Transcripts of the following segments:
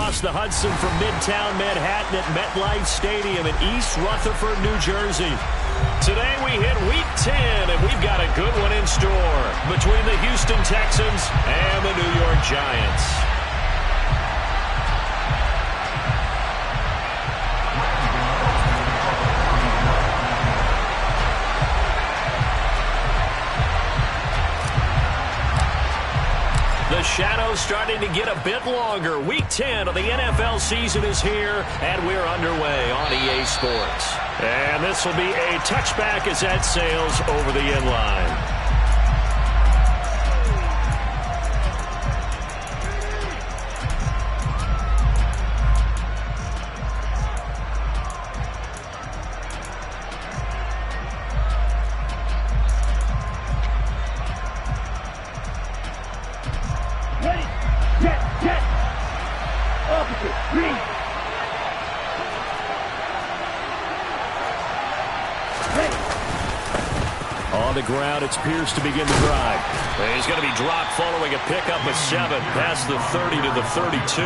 across the Hudson from Midtown Manhattan at MetLife Stadium in East Rutherford, New Jersey. Today we hit Week 10, and we've got a good one in store between the Houston Texans and the New York Giants. The shadow's starting to get a bit longer. Week 10 of the NFL season is here, and we're underway on EA Sports. And this will be a touchback as that sails over the end line. On the ground, it's Pierce to begin the drive. He's going to be dropped following a pickup of 7 past the 30 to the 32.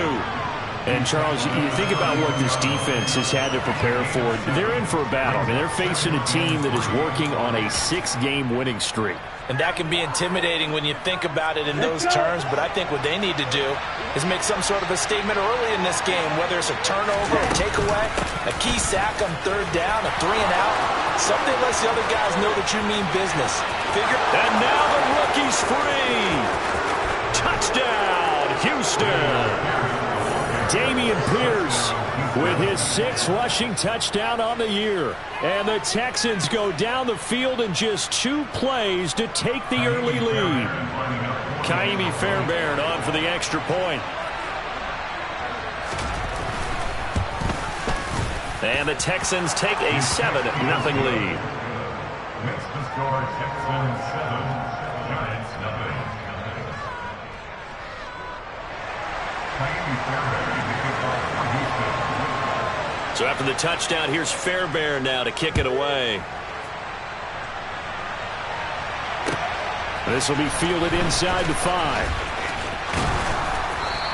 And, Charles, you think about what this defense has had to prepare for. They're in for a battle. I mean, they're facing a team that is working on a 6-game winning streak. And that can be intimidating when you think about it in those terms, but I think what they need to do is make some sort of a statement early in this game, whether it's a turnover, a takeaway, a key sack on 3rd down, a 3-and-out. Something lets the other guys know that you mean business. And now the rookie's free. Touchdown, Houston. Dameon Pierce with his 6th rushing touchdown on the year. And the Texans go down the field in just 2 plays to take the early lead. Kaimi Fairbairn on for the extra point. And the Texans take a 7-0 lead. Next to score, Texans 7, Giants 0. Kaimi Fairbairn. So after the touchdown, here's Fairbairn now to kick it away. This will be fielded inside the 5.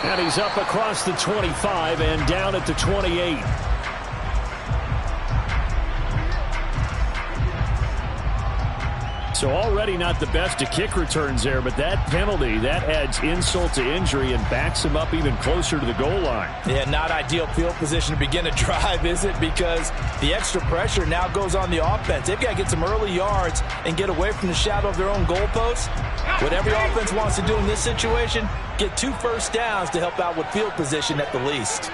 And he's up across the 25 and down at the 28. So already not the best to kick returns there, but that penalty, that adds insult to injury and backs him up even closer to the goal line. Yeah, not ideal field position to begin a drive, is it? Because the extra pressure now goes on the offense. They've got to get some early yards and get away from the shadow of their own goalposts. What every offense wants to do in this situation, get 2 first downs to help out with field position at the least.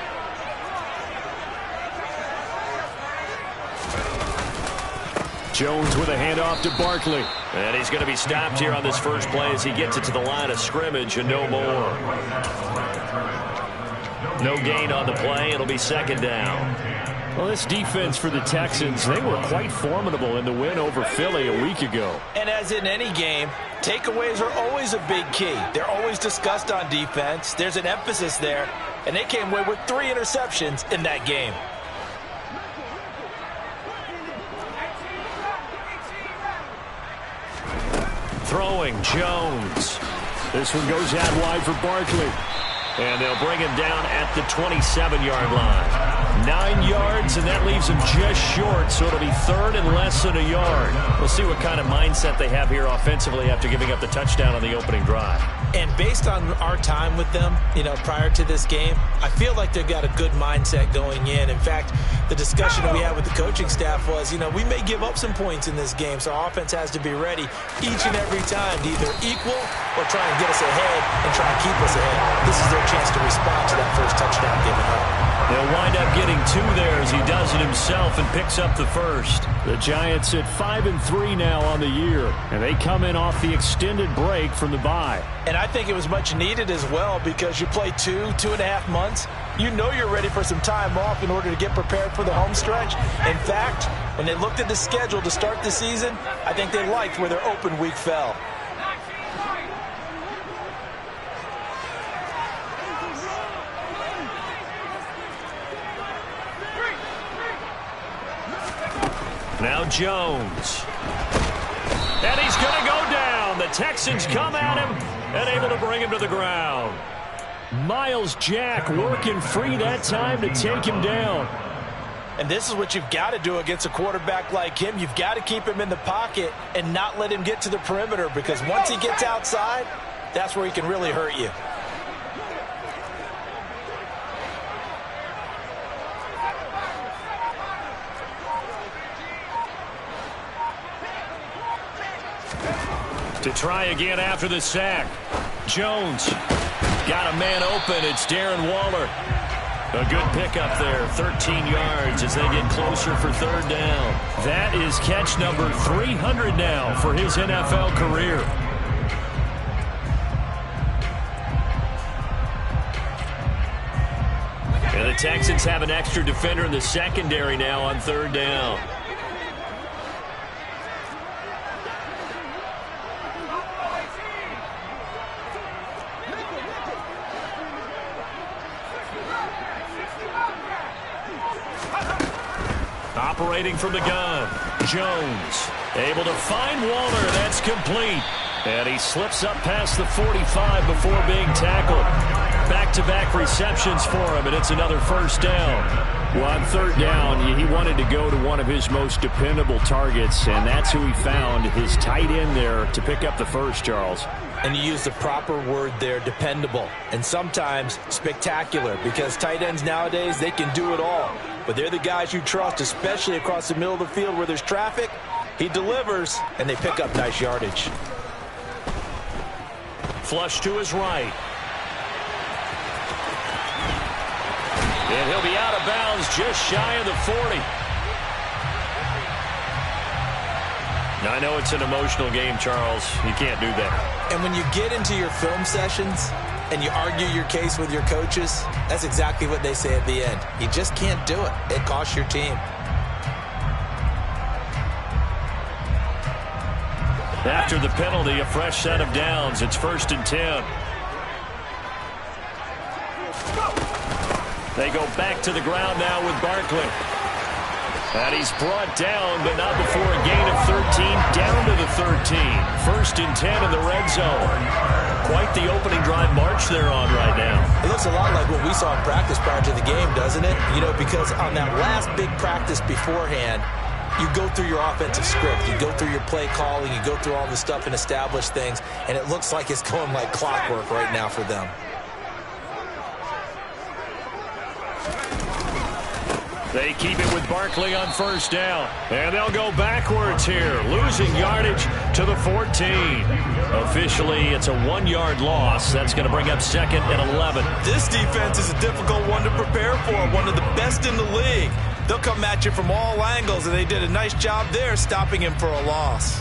Jones with a handoff to Barkley. And he's going to be stopped here on this first play as he gets it to the line of scrimmage and no more. No gain on the play. It'll be 2nd down. Well, this defense for the Texans, they were quite formidable in the win over Philly a week ago. And as in any game, takeaways are always a big key. They're always discussed on defense. There's an emphasis there. And they came away with 3 interceptions in that game. Throwing, Jones. This one goes out wide for Barkley. And they'll bring him down at the 27-yard line. 9 yards, and that leaves him just short, so it'll be 3rd and less than a yard. We'll see what kind of mindset they have here offensively after giving up the touchdown on the opening drive. And based on our time with them, prior to this game, I feel like they've got a good mindset going in. In fact, the discussion that we had with the coaching staff was, we may give up some points in this game, so our offense has to be ready each and every time to either equal or try and get us ahead and try and keep us ahead. This is their chance to respond to that first touchdown given up. They'll wind up getting 2 there as he does it himself and picks up the first. The Giants at 5-3 now on the year, and they come in off the extended break from the bye. And I think it was much needed as well because you play 2.5 months. You know you're ready for some time off in order to get prepared for the home stretch. In fact, when they looked at the schedule to start the season, I think they liked where their open week fell. Now Jones. And he's going to go down. The Texans come at him and able to bring him to the ground. Miles Jack working free that time to take him down. And this is what you've got to do against a quarterback like him. You've got to keep him in the pocket and not let him get to the perimeter, because once he gets outside, that's where he can really hurt you. To try again after the sack. Jones got a man open. It's Darren Waller. A good pickup there, 13 yards as they get closer for third down. That is catch number 300 now for his NFL career. And the Texans have an extra defender in the secondary now on third down. Operating from the gun, Jones able to find Waller. That's complete. And he slips up past the 45 before being tackled. Back-to-back receptions for him, and it's another first down. Well, on third down, he wanted to go to one of his most dependable targets, and that's who he found, his tight end there, to pick up the first, Charles. And you use the proper word there, dependable, and sometimes spectacular, because tight ends nowadays, they can do it all. But they're the guys you trust, especially across the middle of the field where there's traffic. He delivers, and they pick up nice yardage. Flush to his right. And he'll be out of bounds just shy of the 40. Now, I know it's an emotional game, Charles. You can't do that. And when you get into your film sessions and you argue your case with your coaches, that's exactly what they say at the end. You just can't do it. It costs your team. After the penalty, a fresh set of downs. It's 1st and 10. They go back to the ground now with Barkley. And he's brought down, but not before a gain of 13, down to the 13. 1st and 10 in the red zone. Quite the opening drive march they're on right now. It looks a lot like what we saw in practice prior to the game, doesn't it? You know, because on that last big practice beforehand, you go through your offensive script, you go through your play calling, you go through all the stuff and establish things, and it looks like it's going like clockwork right now for them. They keep it with Barkley on 1st down. And they'll go backwards here, losing yardage to the 14. Officially, it's a 1-yard loss. That's going to bring up 2nd and 11. This defense is a difficult one to prepare for, one of the best in the league. They'll come at you from all angles, and they did a nice job there stopping him for a loss.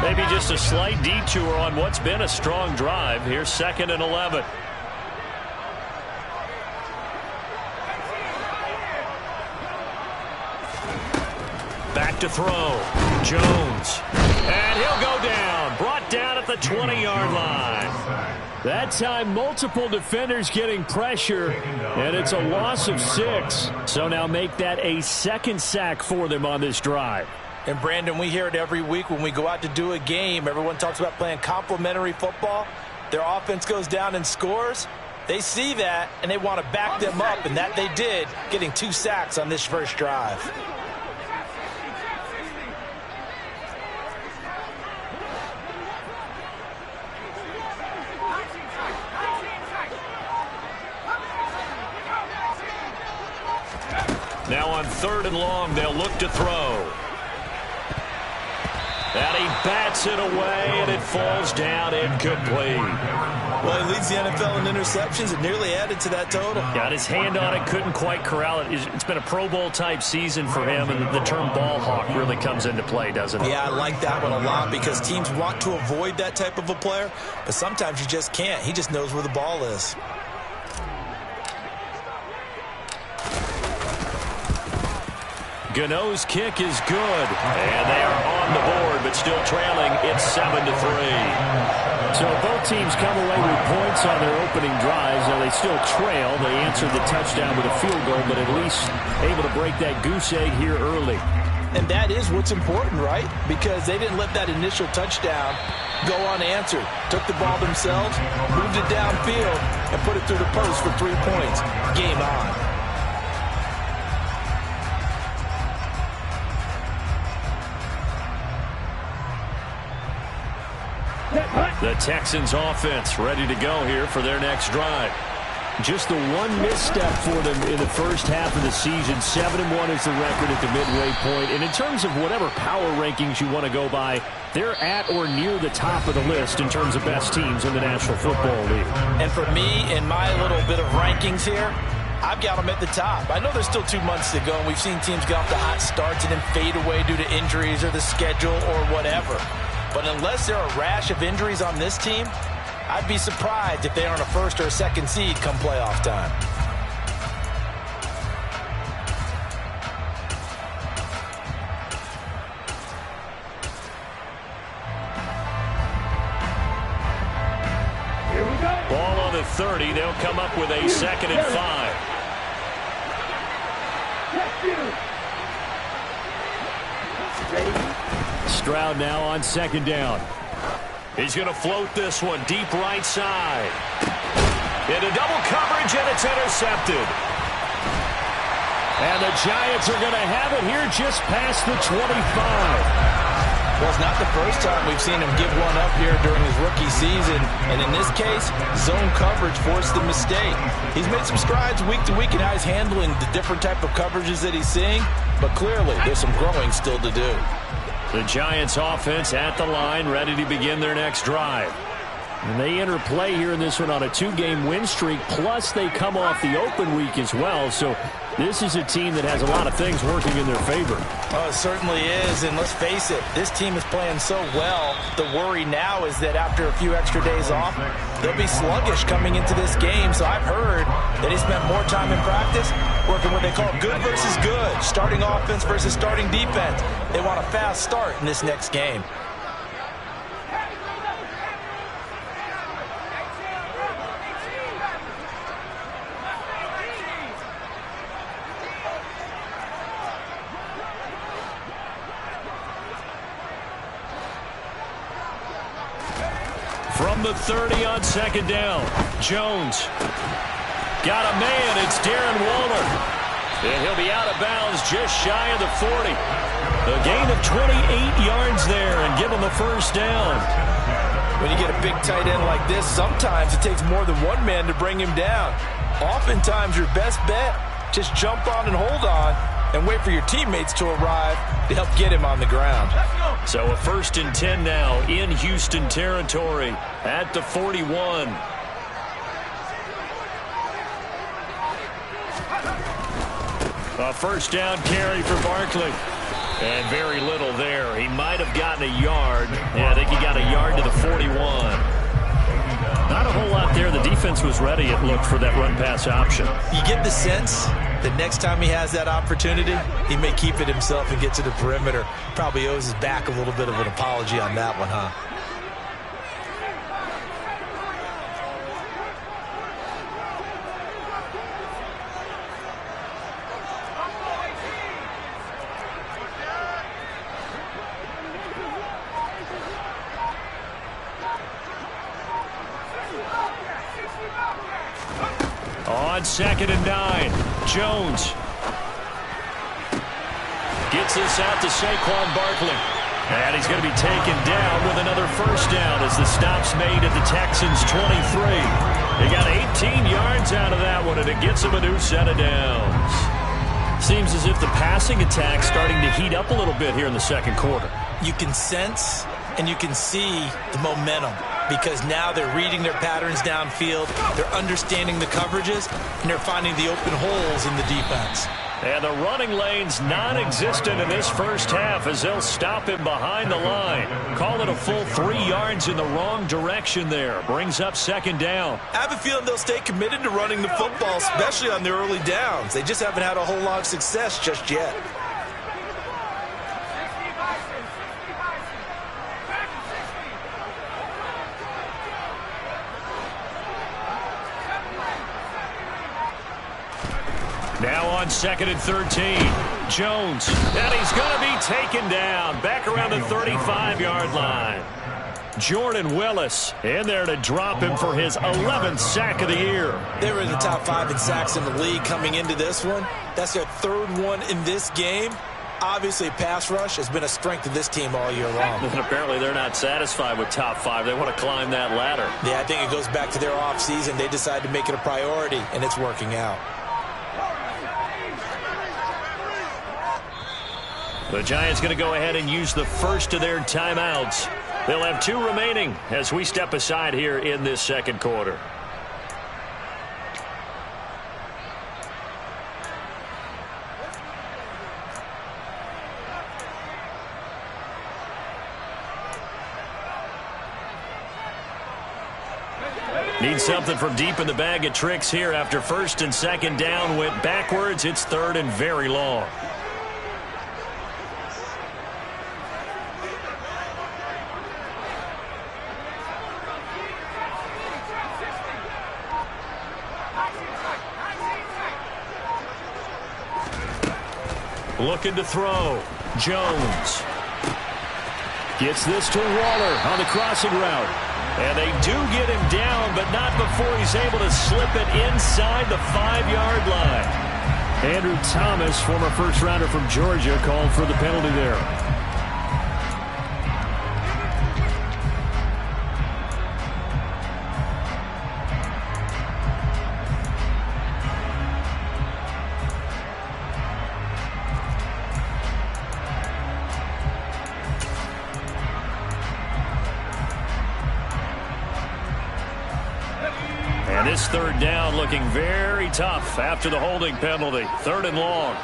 Maybe just a slight detour on what's been a strong drive. Here's 2nd and 11. Back to throw. Jones. And he'll go down. Brought down at the 20-yard line. That time, multiple defenders getting pressure, and it's a loss of 6. So now make that a 2nd sack for them on this drive. And, Brandon, we hear it every week when we go out to do a game. Everyone talks about playing complementary football. Their offense goes down and scores. They see that, and they want to back them up, and that they did, getting 2 sacks on this first drive. Now on 3rd and long, they'll look to throw. And he bats it away, and it falls down incomplete. Well, he leads the NFL in interceptions and nearly added to that total. Got his hand on it, couldn't quite corral it. It's been a Pro Bowl-type season for him, and the term ball hawk really comes into play, doesn't it? Yeah, I like that one a lot because teams want to avoid that type of a player, but sometimes you just can't. He just knows where the ball is. Gano's kick is good. And they are on the board, but still trailing. It's 7-3. So both teams come away with points on their opening drives. Now they still trail. They answered the touchdown with a field goal, but at least able to break that goose egg here early. And that is what's important, right? Because they didn't let that initial touchdown go unanswered. Took the ball themselves, moved it downfield, and put it through the post for 3 points. Game on. The Texans offense ready to go here for their next drive. Just the one misstep for them in the first half of the season. 7-1 is the record at the midway point. And in terms of whatever power rankings you want to go by, they're at or near the top of the list in terms of best teams in the National Football League. And for me, in my little bit of rankings here, I've got them at the top. I know there's still 2 months to go, and we've seen teams get off to hot starts and then fade away due to injuries or the schedule or whatever. But unless there are a rash of injuries on this team, I'd be surprised if they aren't a first or a second seed come playoff time. Here we go. Ball on the 30. They'll come up with a 2nd and 5. Stroud now on 2nd down. He's going to float this one deep right side. Into double coverage, and it's intercepted. And the Giants are going to have it here just past the 25. Well, it's not the first time we've seen him give one up here during his rookie season. And in this case, zone coverage forced the mistake. He's made some strides week to week in how he's handling the different type of coverages that he's seeing. But clearly, there's some growing still to do. The Giants offense at the line, ready to begin their next drive. And they enter play here in this one on a 2-game win streak, plus they come off the open week as well. So this is a team that has a lot of things working in their favor. Oh, it certainly is, and let's face it, this team is playing so well. The worry now is that after a few extra days off, they'll be sluggish coming into this game. So I've heard that he spent more time in practice working what they call good versus good, starting offense versus starting defense. They want a fast start in this next game. From the 30 on 2nd down, Jones got a man. It's Darren Waller. And he'll be out of bounds just shy of the 40. A gain of 28 yards there and give him the first down. When you get a big tight end like this, sometimes it takes more than one man to bring him down. Oftentimes, your best bet, just jump on and hold on and wait for your teammates to arrive to help get him on the ground. So a 1st and 10 now in Houston territory at the 41. A 1st down carry for Barkley. And very little there. He might have gotten a yard. Yeah, I think he got a yard to the 41. Not a whole lot there. The defense was ready, it looked, for that run-pass option. You get the sense that next time he has that opportunity, he may keep it himself and get to the perimeter. Probably owes his back a little bit of an apology on that one, huh? On 2nd and 9, Jones gets this out to Saquon Barkley. And he's going to be taken down with another 1st down as the stop's made at the Texans' 23. They got 18 yards out of that one, and it gets them a new set of downs. Seems as if the passing attack's starting to heat up a little bit here in the 2nd quarter. You can sense and you can see the momentum, because now they're reading their patterns downfield, they're understanding the coverages, and they're finding the open holes in the defense. And the running lane's non-existent in this first half as they'll stop him behind the line. Call it a full 3 yards in the wrong direction there. Brings up 2nd down. I have a feeling they'll stay committed to running the football, especially on their early downs. They just haven't had a whole lot of success just yet. on 2nd and 13. Jones, and he's going to be taken down back around the 35-yard line. Jordan Willis in there to drop him for his 11th sack of the year. They were in the top 5 in sacks in the league coming into this one. That's their 3rd one in this game. Obviously, pass rush has been a strength of this team all year long. And apparently they're not satisfied with top 5. They want to climb that ladder. Yeah, I think it goes back to their offseason. They decided to make it a priority, and it's working out. The Giants going to go ahead and use the first of their timeouts. They'll have 2 remaining as we step aside here in this second quarter. Need something from deep in the bag of tricks here after 1st and 2nd down went backwards. It's 3rd and very long. Looking to throw. Jones. Gets this to Waller on the crossing route. And they do get him down, but not before he's able to slip it inside the 5-yard line. Andrew Thomas, former first-rounder from Georgia, called for the penalty there. And this 3rd down looking very tough after the holding penalty. 3rd and long.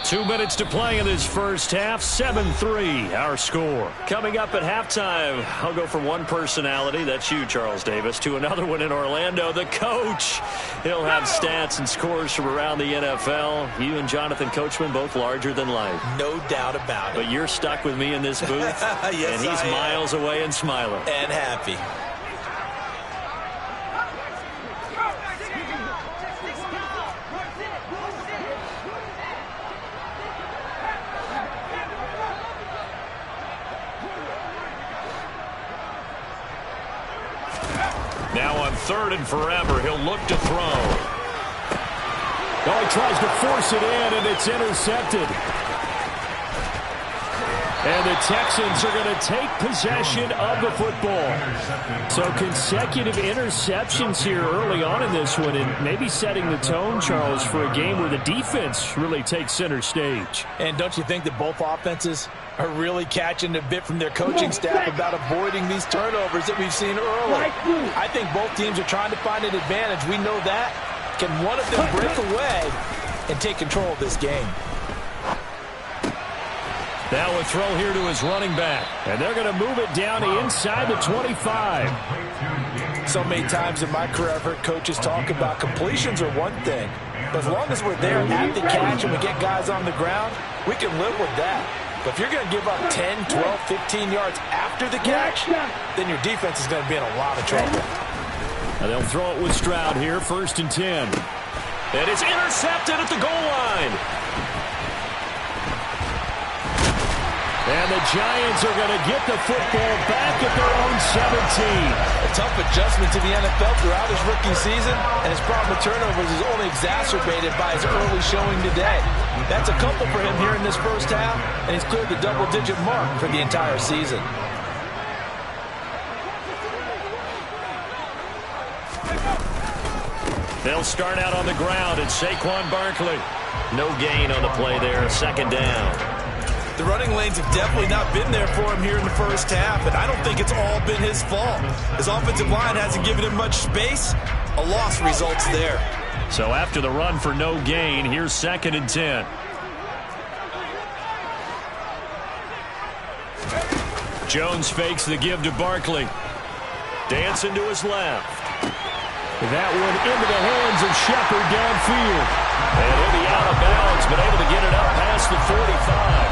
2 minutes to play in this first half. 7-3 our score. Coming up at halftime, I'll go from one personality, that's you, Charles Davis, to another one in Orlando, the coach. He'll have stats and scores from around the NFL. You and Jonathan Coachman both larger than life. No doubt about it. But you're stuck with me in this booth. Yes, and he's miles away and smiling. And happy. Now on 3rd and forever, he'll look to throw. Oh, he tries to force it in, and it's intercepted. And the Texans are going to take possession of the football. So consecutive interceptions here early on in this one, and maybe setting the tone, Charles, for a game where the defense really takes center stage. And don't you think that both offenses are really catching a bit from their coaching staff about avoiding these turnovers that we've seen early? I think both teams are trying to find an advantage. We know that. Can one of them break away and take control of this game? Now a throw here to his running back. And they're going to move it down to inside the 25. So many times in my career I've heard coaches talk about completions are one thing. But as long as we're there at the catch and we get guys on the ground, we can live with that. But if you're going to give up 10, 12, 15 yards after the catch, then your defense is going to be in a lot of trouble. And they'll throw it with Stroud here, 1st and 10. And it's intercepted at the goal line. And the Giants are going to get the football back at their own 17. A tough adjustment to the NFL throughout his rookie season, and his problem with turnovers is only exacerbated by his early showing today. That's a couple for him here in this first half, and he's cleared the double-digit mark for the entire season. They'll start out on the ground, and Saquon Barkley. No gain on the play there, 2nd down. The running lanes have definitely not been there for him here in the first half, and I don't think it's all been his fault. His offensive line hasn't given him much space. A loss results there. So after the run for no gain, here's 2nd and 10. Jones fakes the give to Barkley. Dancing to his left. That one into the hands of Shepard downfield. And he'll be out of bounds, but able to get it up past the 45.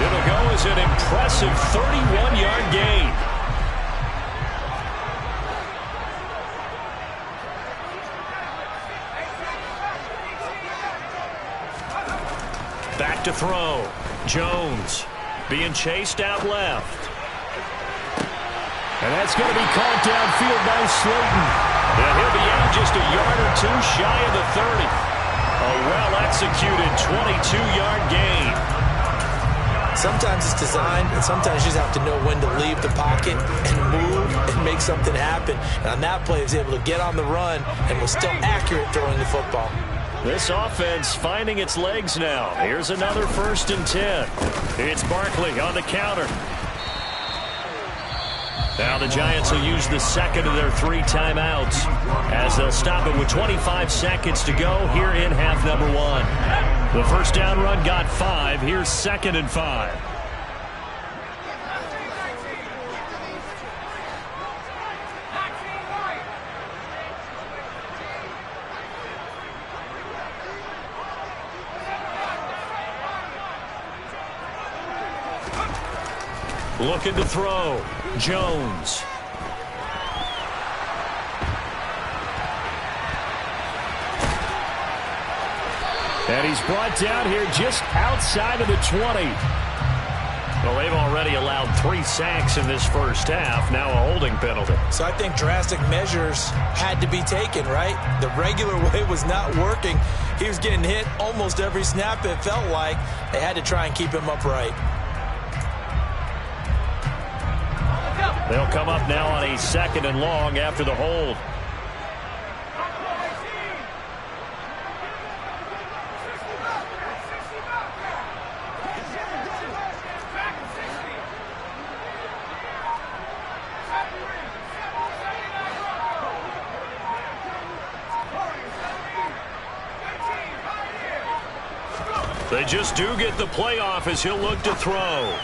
It'll go as an impressive 31-yard gain. Back to throw. Jones being chased out left. And that's going to be caught downfield by Slayton. And he'll be out just a yard or two shy of the 30. A well-executed 22-yard gain. Sometimes it's designed, and sometimes you just have to know when to leave the pocket and move and make something happen. And on that play, he was able to get on the run and was still accurate throwing the football. This offense finding its legs now. Here's another 1st and 10. It's Barkley on the counter. Now the Giants will use the second of their 3 timeouts as they'll stop it with 25 seconds to go here in half number 1. The first down run got 5. Here's 2nd and 5. Looking to throw. Jones. And he's brought down here just outside of the 20. Well, they've already allowed 3 sacks in this first half. Now a holding penalty. So I think drastic measures had to be taken, right? The regular way was not working. He was getting hit almost every snap, it felt like. They had to try and keep him upright. They'll come up now on a 2nd and long after the hold. They just do get the playoff as he'll look to throw.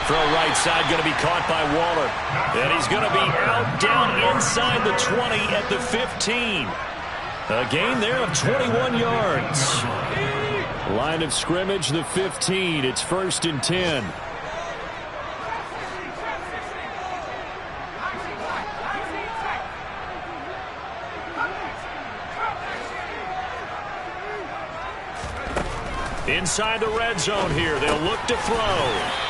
Throw right side going to be caught by Waller. And he's going to be out down inside the 20 at the 15. A gain there of 21 yards. Line of scrimmage, the 15. It's 1st and 10. Inside the red zone here. They'll look to throw.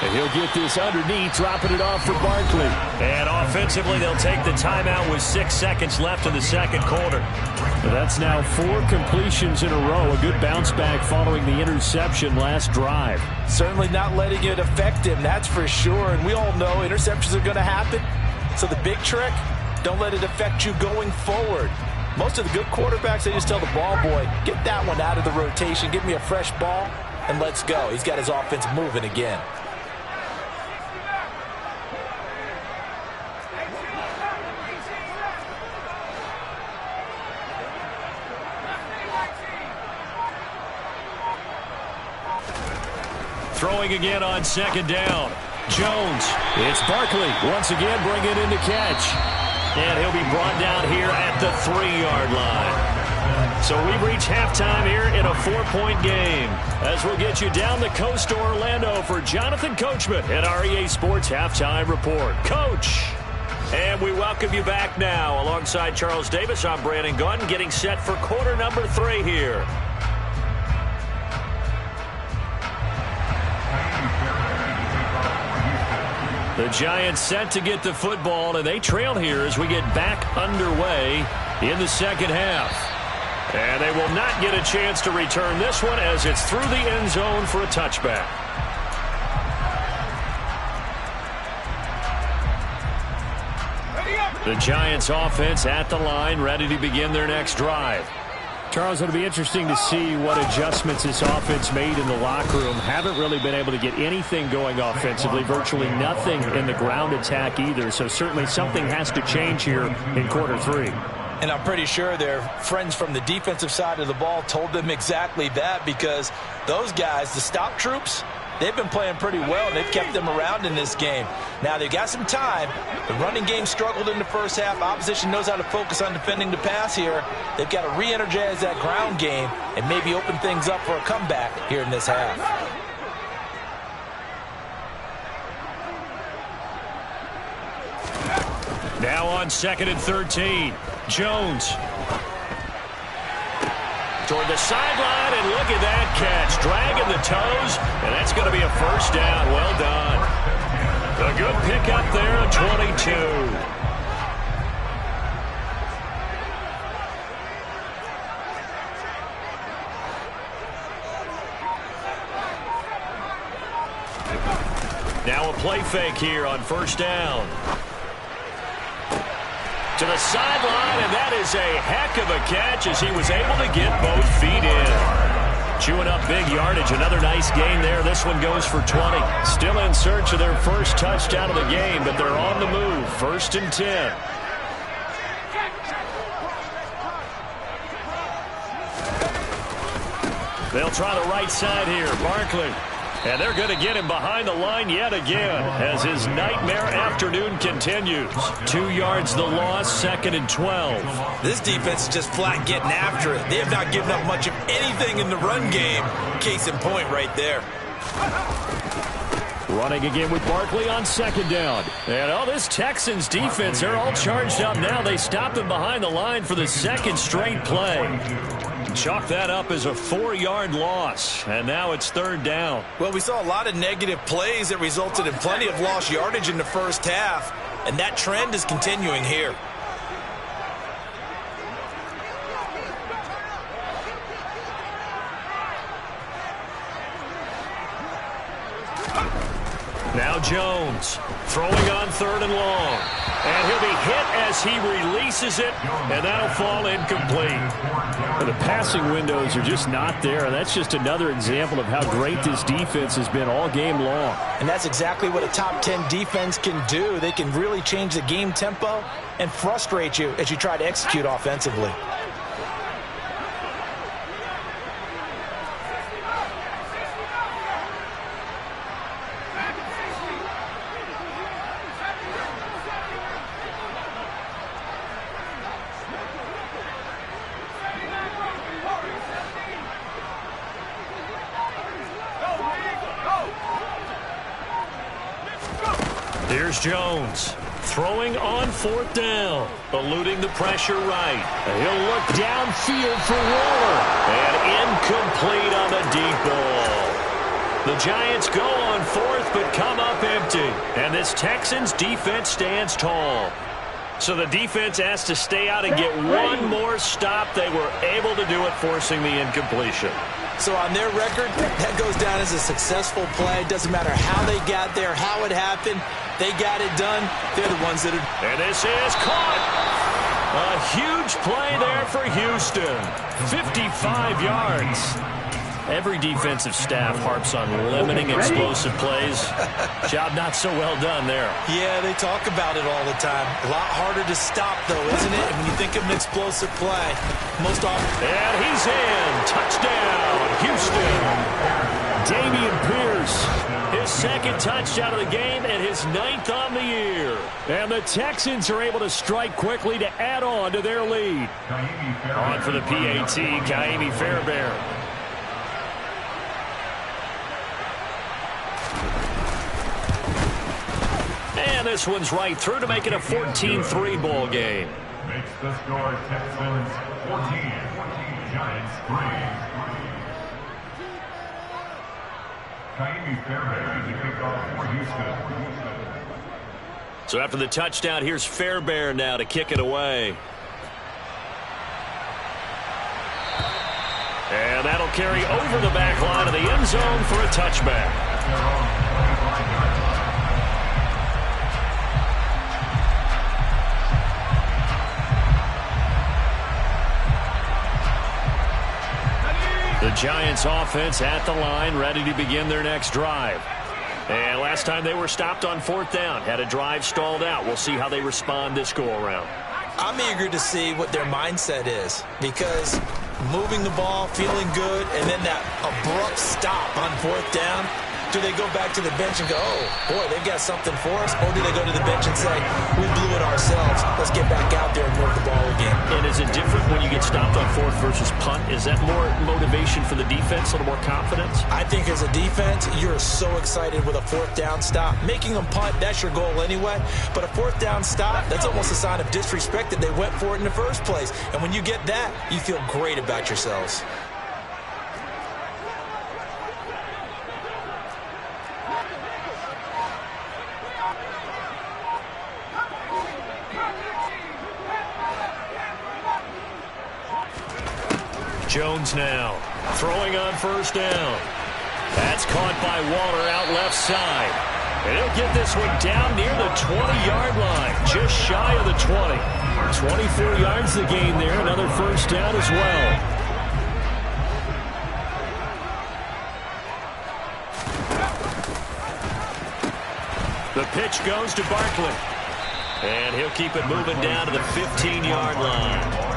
And he'll get this underneath, dropping it off for Barkley. And offensively, they'll take the timeout with 6 seconds left in the second quarter. That's now 4 completions in a row. A good bounce back following the interception last drive. Certainly not letting it affect him, that's for sure. And we all know interceptions are going to happen. So the big trick, don't let it affect you going forward. Most of the good quarterbacks, they just tell the ball boy, get that one out of the rotation, give me a fresh ball, and let's go. He's got his offense moving again. Throwing again on 2nd down. Jones. It's Barkley once again bringing in the catch. And he'll be brought down here at the 3-yard line. So we've reached halftime here in a 4-point game. As we'll get you down the coast to Orlando for Jonathan Coachman at our EA Sports Halftime Report. Coach. And we welcome you back now. Alongside Charles Davis, I'm Brandon Gunn, getting set for quarter number 3 here. The Giants set to get the football, and they trail here as we get back underway in the second half. And they will not get a chance to return this one as it's through the end zone for a touchback. The Giants offense at the line, ready to begin their next drive. Charles, it'll be interesting to see what adjustments this offense made in the locker room. Haven't really been able to get anything going offensively, virtually nothing in the ground attack either. So certainly something has to change here in quarter 3. And I'm pretty sure their friends from the defensive side of the ball told them exactly that, because those guys, the stop troops, they've been playing pretty well, and they've kept them around in this game. Now, they've got some time. The running game struggled in the first half. Opposition knows how to focus on defending the pass here. They've got to re-energize that ground game and maybe open things up for a comeback here in this half. Now on 2nd and 13. Jones. Toward the sideline, and look at that catch. toes, and that's going to be a first down. Well done. A good pickup there at 22. Now a play fake here on first down. To the sideline, and that is a heck of a catch as he was able to get both feet in. Chewing up big yardage. Another nice gain there. This one goes for 20. Still in search of their first touchdown of the game, but they're on the move. 1st and 10. They'll try the right side here. Barkley. And they're going to get him behind the line yet again as his nightmare afternoon continues. 2 yards the loss, 2nd and 12. This defense is just flat getting after it. They have not given up much of anything in the run game. Case in point right there. Running again with Barkley on 2nd down. And this Texans defense, they're all charged up now. They stopped him behind the line for the 2nd straight play. Chalk that up as a 4-yard loss, and now it's 3rd down. Well, we saw a lot of negative plays that resulted in plenty of lost yardage in the first half, and that trend is continuing here. Now Jones throwing on 3rd and long. And he'll be hit as he releases it, and that'll fall incomplete. Well, the passing windows are just not there, and that's just another example of how great this defense has been all game long. And that's exactly what a top 10 defense can do. They can really change the game tempo and frustrate you as you try to execute offensively. Here's Jones throwing on 4th down, eluding the pressure right. And he'll look downfield for Waller. And incomplete on the deep ball. The Giants go on 4th but come up empty. And this Texans defense stands tall. So the defense has to stay out and get one more stop. They were able to do it, forcing the incompletion. So on their record, that goes down as a successful play. Doesn't matter how they got there, how it happened. They got it done. They're the ones that are. And this is caught. A huge play there for Houston. 55 yards. Every defensive staff harps on limiting explosive plays. Job not so well done there. Yeah, they talk about it all the time. A lot harder to stop, though, isn't it? And when you think of an explosive play, most often. And he's in. Touchdown, Houston. Dameon Pierce. His 2nd touchdown of the game and his 9th on the year. And the Texans are able to strike quickly to add on to their lead. On for the PAT, Kaimi Fairbairn. And this one's right through to make it a 14-3 ball game. Makes the score Texans 14, Giants 3. Kaimi Fairbairn to kick off for Houston. So after the touchdown, here's Fairbairn now to kick it away. And that'll carry over the back line of the end zone for a touchback. The Giants offense at the line, ready to begin their next drive. And last time they were stopped on 4th down, had a drive stalled out. We'll see how they respond this go-around. I'm eager to see what their mindset is, because moving the ball, feeling good, and then that abrupt stop on 4th down, do they go back to the bench and go, oh, boy, they've got something for us? Or do they go to the bench and say, we blew it ourselves, let's get back out there and move the ball again? And is it different when you get stopped on 4th versus punt? Is that more motivation for the defense, a little more confidence? I think as a defense, you're so excited with a 4th down stop. Making them punt, that's your goal anyway. But a 4th down stop, that's almost a sign of disrespect that they went for it in the first place. And when you get that, you feel great about yourselves. Jones now throwing on first down. That's caught by Waller out left side. And he'll get this one down near the 20-yard line, just shy of the 20. 24 yards the gain there, another first down as well. The pitch goes to Barkley. And he'll keep it moving down to the 15-yard line.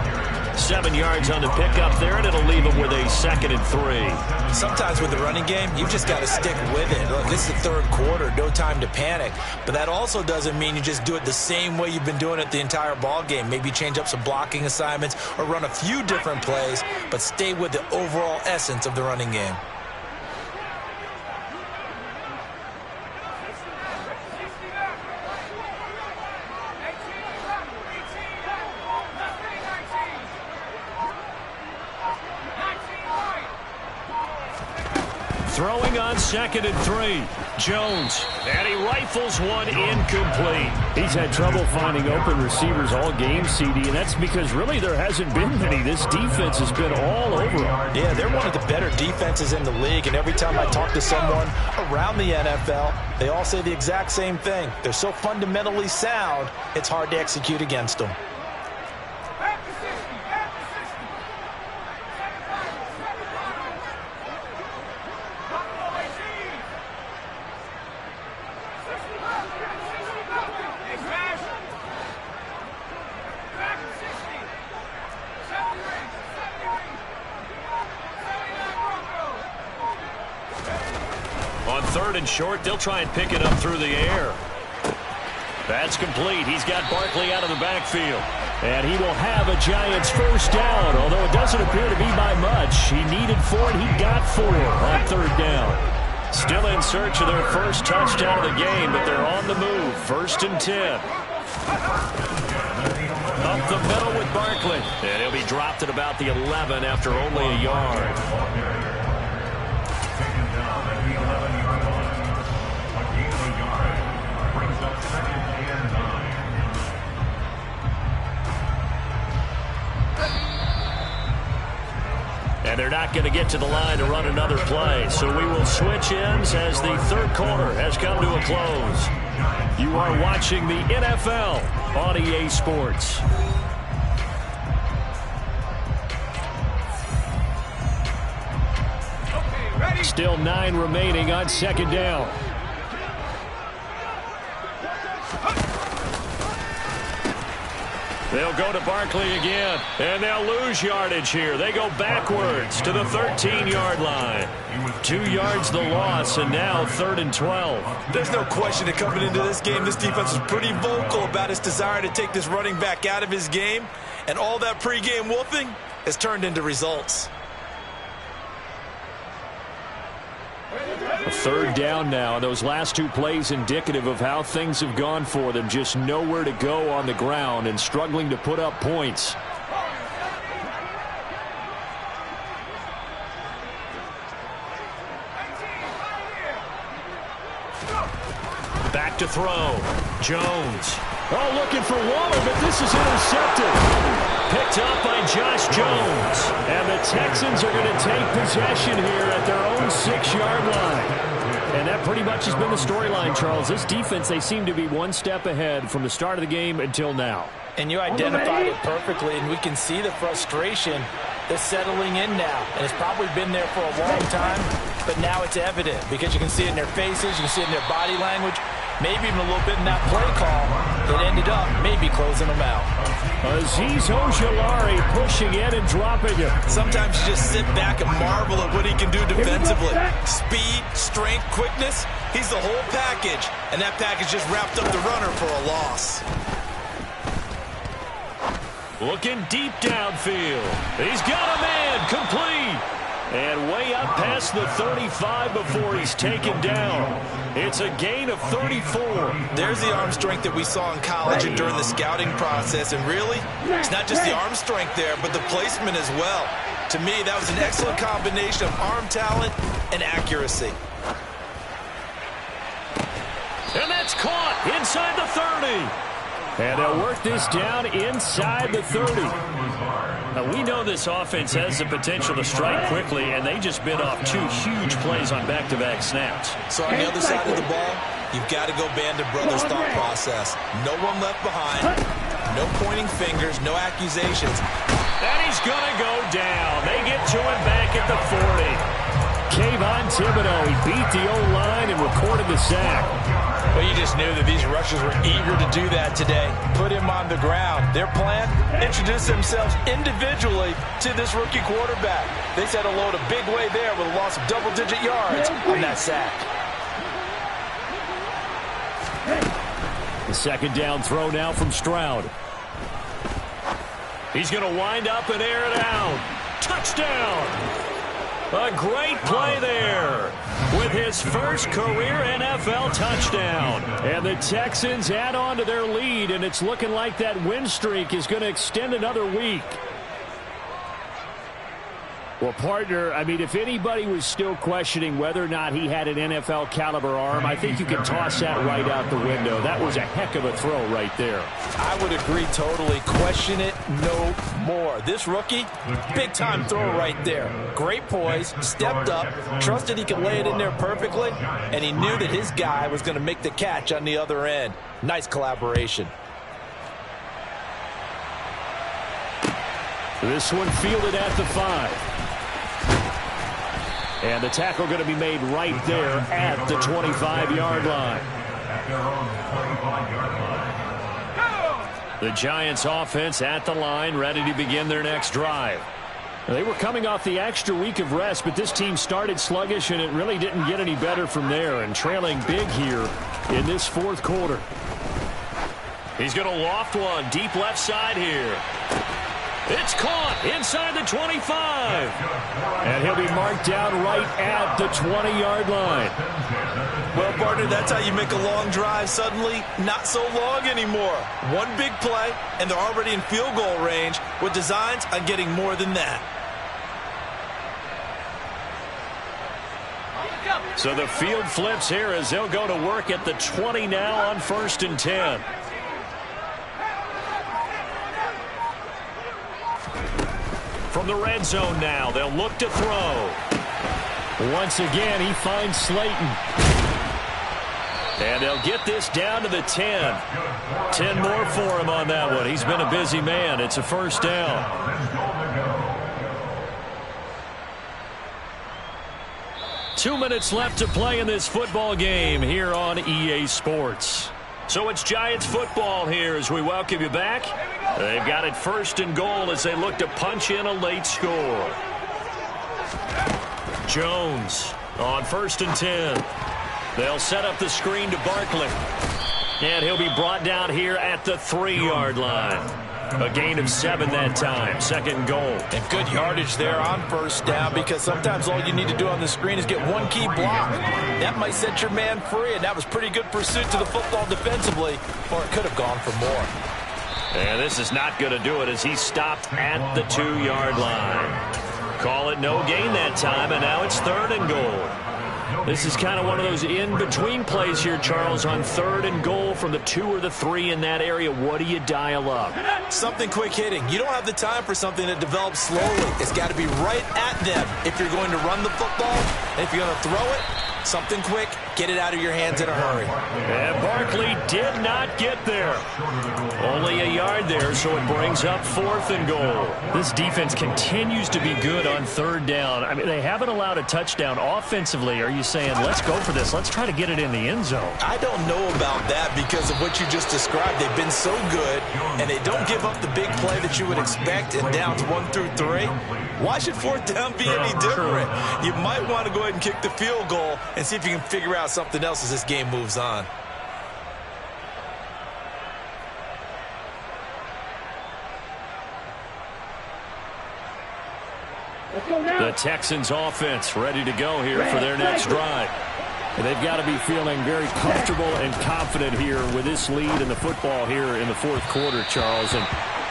7 yards on the pickup there, and it'll leave him with a 2nd and 3. Sometimes with the running game, you've just got to stick with it. Look, this is the third quarter, no time to panic. But that also doesn't mean you just do it the same way you've been doing it the entire ball game. Maybe change up some blocking assignments or run a few different plays, but stay with the overall essence of the running game. Throwing on 2nd and 3. Jones. And he rifles one incomplete. He's had trouble finding open receivers all game, CD, and that's because really there hasn't been many. This defense has been all over him. Yeah, they're one of the better defenses in the league, and every time I talk to someone around the NFL, they all say the exact same thing. They're so fundamentally sound, it's hard to execute against them. On 3rd and short, they'll try and pick it up through the air. That's complete. He's got Barkley out of the backfield. And he will have a Giants first down, although it doesn't appear to be by much. He needed 4, and he got 4 on 3rd down. Still in search of their first touchdown of the game, but they're on the move. 1st and 10. Up the middle with Barkley. And he'll be dropped at about the 11 after only a yard. And they're not going to get to the line to run another play. So we will switch ends as the third quarter has come to a close. You are watching the NFL on EA Sports. Still 9 remaining on 2nd down. They'll go to Barkley again, and they'll lose yardage here. They go backwards to the 13-yard line. 2 yards the loss, and now 3rd and 12. There's no question that coming into this game, this defense was pretty vocal about its desire to take this running back out of his game, and all that pregame wolfing has turned into results. 3rd down now. Those last 2 plays indicative of how things have gone for them. Just nowhere to go on the ground and struggling to put up points. Back to throw. Jones. Oh, looking for Waller, but this is intercepted. Picked up by Josh Jones. And the Texans are going to take possession here at their own 6-yard line. And that pretty much has been the storyline, Charles. This defense, they seem to be one step ahead from the start of the game until now. And you identified it perfectly, and we can see the frustration that's settling in now. And it's probably been there for a long time, but now it's evident because you can see it in their faces, you can see it in their body language, maybe even a little bit in that play call that ended up maybe closing them out. Azeez Ojulari pushing in and dropping it. Sometimes you just sit back and marvel at what he can do defensively. Speed, strength, quickness, he's the whole package. And that package just wrapped up the runner for a loss. Looking deep downfield. He's got a man complete. And way up past the 35 before he's taken down. It's a gain of 34. There's the arm strength that we saw in college and during the scouting process. And really, it's not just the arm strength there, but the placement as well. To me, that was an excellent combination of arm talent and accuracy. And that's caught inside the 30. And they'll work this down inside the 30. We know this offense has the potential to strike quickly, and they just bit off 2 huge plays on back-to-back snaps. So on the other side of the ball, you've got to go Band of Brothers thought process. No one left behind, no pointing fingers, no accusations. And he's going to go down. They get to him back at the 40. Kayvon Thibodeau, he beat the O-line and recorded the sack. Well, you just knew that these rushers were eager to do that today. Put him on the ground. Their plan, introduce themselves individually to this rookie quarterback. They set a load a big way there with a loss of double-digit yards on that sack. The second down throw now from Stroud. He's going to wind up and air it out. Touchdown! A great play there with his first career NFL touchdown. And the Texans add on to their lead, and it's looking like that win streak is going to extend another week. Well, partner, I mean, if anybody was still questioning whether or not he had an NFL caliber arm, I think you can toss that right out the window. That was a heck of a throw right there. I would agree totally. Question it no more. This rookie, big-time throw right there. Great poise, stepped up, trusted he could lay it in there perfectly, and he knew that his guy was going to make the catch on the other end. Nice collaboration. This one fielded at the 5. And the tackle going to be made right there at the 25-yard line. The Giants offense at the line, ready to begin their next drive. They were coming off the extra week of rest, but this team started sluggish, and it really didn't get any better from there, and trailing big here in this fourth quarter. He's going to loft one deep left side here. It's caught inside the 25. And he'll be marked down right at the 20-yard line. Well, partner, that's how you make a long drive suddenly not so long anymore. One big play, and they're already in field goal range with designs on getting more than that. So the field flips here as they'll go to work at the 20 now on 1st and 10. From the red zone now, they'll look to throw. Once again, he finds Slayton. And they'll get this down to the 10. 10 more for him on that one. He's been a busy man. It's a first down. Two minutes left to play in this football game here on EA Sports. So it's Giants football here as we welcome you back. They've got it 1st and goal as they look to punch in a late score. Jones on 1st and 10. They'll set up the screen to Barkley. And he'll be brought down here at the 3-yard line. A gain of 7 that time. 2nd goal. And good yardage there on 1st down, because sometimes all you need to do on the screen is get one key block. That might set your man free, and that was pretty good pursuit to the football defensively, or it could have gone for more. And this is not going to do it as he's stopped at the 2-yard line. Call it no gain that time, and now it's 3rd and goal. This is kind of one of those in-between plays here, Charles, on 3rd and goal from the 2 or the 3 in that area. What do you dial up? Something quick hitting. You don't have the time for something that develops slowly. It's got to be right at them if you're going to run the football. And if you're going to throw it, something quick, get it out of your hands in a hurry. And Barkley did not get there. Only a yard there, so it brings up 4th and goal. This defense continues to be good on 3rd down. I mean, they haven't allowed a touchdown offensively. Are you saying, let's go for this, let's try to get it in the end zone? I don't know about that because of what you just described. They've been so good, and they don't give up the big play that you would expect in downs 1 through 3. Why should 4th down be any different? You might want to go ahead and kick the field goal and see if you can figure out something else as this game moves on. The Texans offense ready to go here for their next drive. And they've got to be feeling very comfortable and confident here with this lead in the football here in the 4th quarter, Charles. And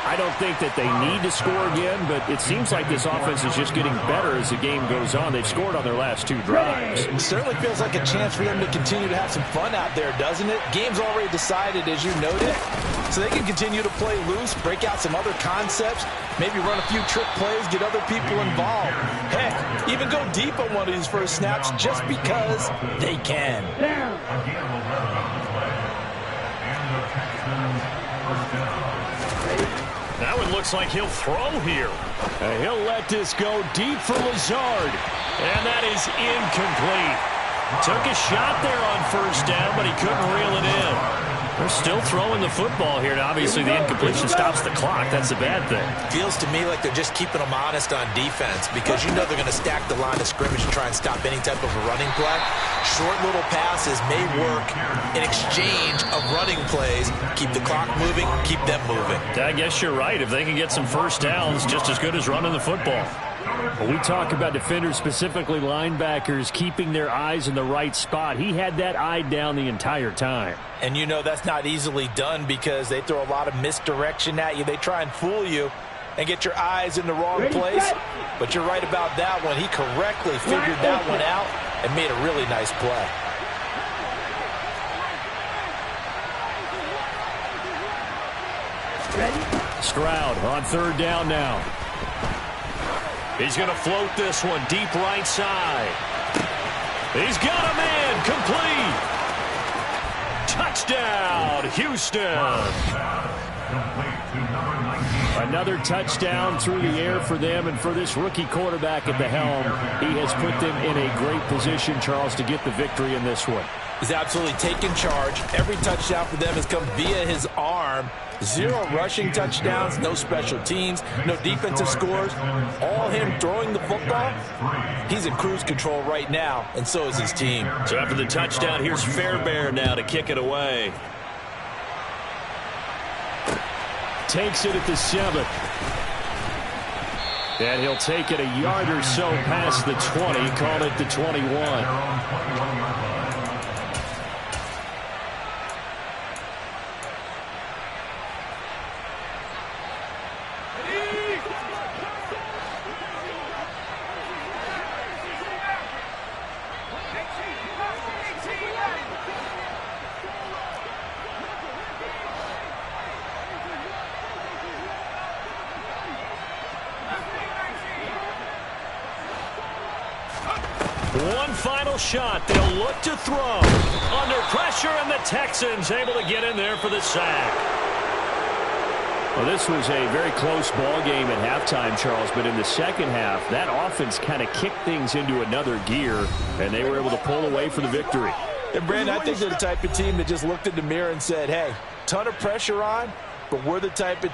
I don't think that they need to score again, but it seems like this offense is just getting better as the game goes on. They've scored on their last 2 drives. It certainly feels like a chance for them to continue to have some fun out there, doesn't it? Game's already decided, as you noted. so they can continue to play loose, break out some other concepts, maybe run a few trick plays, get other people involved. Heck, even go deep on one of these first snaps just because they can. That one looks like he'll throw here. And he'll let this go deep for Lazard. And that is incomplete. Took a shot there on first down, but he couldn't reel it in. They're still throwing the football here. Now, obviously, the incompletion stops the clock. That's a bad thing. Feels to me like they're just keeping them honest on defense because you know they're going to stack the line of scrimmage and try and stop any type of a running play. Short little passes may work in exchange of running plays. Keep the clock moving, keep them moving. I guess you're right. If they can get some first downs, just as good as running the football. When we talk about defenders, specifically linebackers, keeping their eyes in the right spot, he had that eye down the entire time. And you know that's not easily done because they throw a lot of misdirection at you. They try and fool you and get your eyes in the wrong place. But you're right about that one. He correctly figured that one out and made a really nice play. Stroud on third down now. He's going to float this one deep right side. He's got a man complete. Touchdown, Houston. Another touchdown through the air for them, and for this rookie quarterback at the helm, he has put them in a great position, Charles, to get the victory in this one. He's absolutely taken charge. Every touchdown for them has come via his arm. 0 rushing touchdowns, no special teams, no defensive scores. All him throwing the football. He's in cruise control right now, and so is his team. So after the touchdown, here's Fairbairn now to kick it away. Takes it at the 7. And he'll take it a yard or so past the 20, call it the 21. One final shot. They'll look to throw. Under pressure, and the Texans able to get in there for the sack. Well, this was a very close ball game at halftime, Charles, but in the second half, that offense kind of kicked things into another gear, and they were able to pull away for the victory. And, Brandon, I think they're the type of team that just looked in the mirror and said, hey, ton of pressure on, but we're the type of team